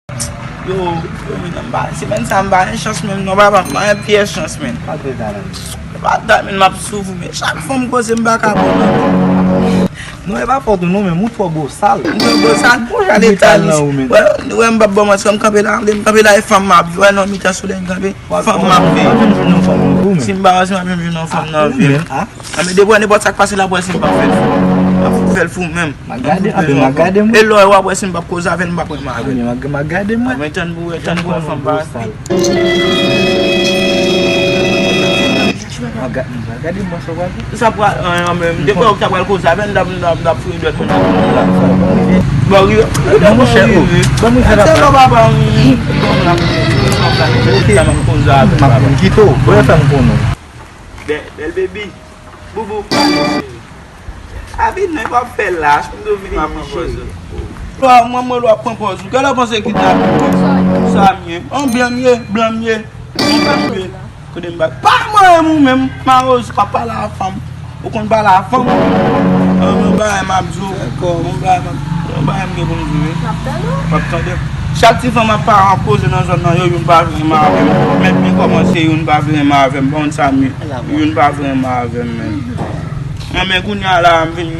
Yo, si men sa mba yon chans men, non ba mba yon piye chans men. Pas dat men map souvou men. Chaque fois m'koze mba ka bon. Non, e pa porte nou men, mou tro bo sal. Bo sal pou jale talis. Ouais mba bon mas comme kampe la e fam map. Ouais non mi ta solen kampe. Fam map ve. Si mba waz mba mwen non fam nan ve. Ame de bo ne bot sak pase la bo si mba fel fou même. Magade mwen. E lo e wap si mba koze aven mba kwen ma aven. Magade mwen. Ame tan bou fam ba. Magade mwen so wap. Sa pou depo ou ta pral koze aven dap fou dot men. Bon yo. Mwen chè ou. Bon mwen chè la. Se lo baba Mwen kito, boye fè mwen konon. Bel baby. Boubou. Abi ne pa fè la, mwen vini ma propose. Mwen lo propose. Kè la pense ki ta? Sa miye. On blan miye. Kode mbak. Pa mwen mèm, ma rose pa pa la fam. Ou kon ba la fam. Mwen ba yon mabzo. Mwen ba yon mge bon zive. Kapten de. Chaque ti fam a pa an pose nan zon nan yon ba vreman avem. Men mi komanse yon ba vreman avem. Bon sa mi. Yon ba vreman avem men. Mwen koun ya la vin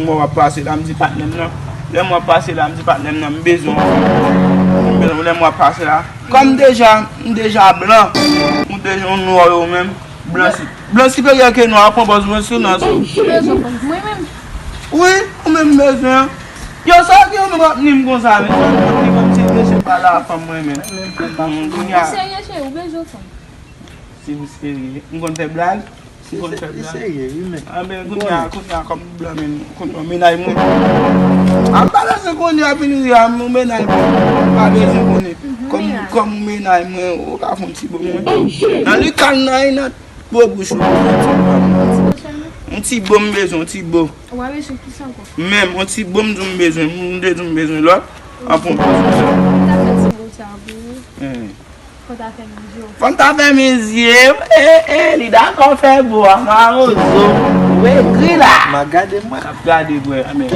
mwa pase la mdi patnem nan. Le mwa pase la mdi patnem nan mbezon. Le mwa pase la. Comme déjà blanc. Ou déjà noir ou même. Blanc si peut y a que noir pour besoin sur nous. Moi-même. Oui, ou même besoin. Yo ça qui on va venir comme ça mais comme si c'est pas la femme moi même. Sérieux chez ou besoin femme. Si vous sérieux, on fait blague. Sérieux, oui mais. Ah ben kounya comme blanc men kounya menay moi. En balance kounya fini ya mon menay. Pas besoin kounya. Comme menay moi ou ka fon ti bon moi. Dans le canal na bo bouche. Un petit bon besoin, un petit beau. Ouais, mais c'est qui ça encore? Même un petit bon besoin, un besoin là. En fond. T'as fait si beau ça beau. Quand t'as fait mes yeux. Quand t'as fait mes yeux, il d'accord fait beau, ma rose. Oui, gris là. Magade mwen. Regardez, ouais, amen.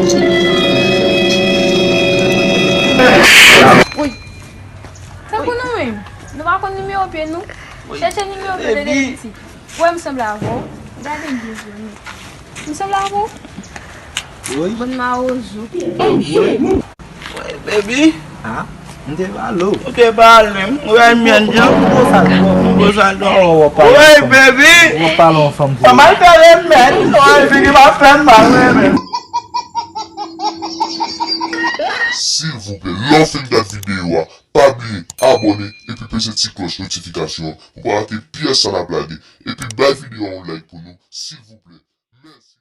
Oui. Ça qu'on nous même. Nous va qu'on numéro pied nous. Cherchez numéro pied de petit. Ouais, me semble avoir. Regardez bien sûr. Me semble avoir. Oui. Bonne ma rose. Ouais, baby. Ah, mwen va lo. Ok, parle. Ouais, mien Dieu. Ouais, baby. Mwen parle en femme. Ça m'a fait les mettre. Ouais, je vais faire mal. S'il vous plaît, l'enfant de la vidéo, pas oublier, abonner et puis petite petite cloche notification pour pas rater pièce à la blague. Et puis, belle vidéo en like pour nous, s'il vous plaît. Merci.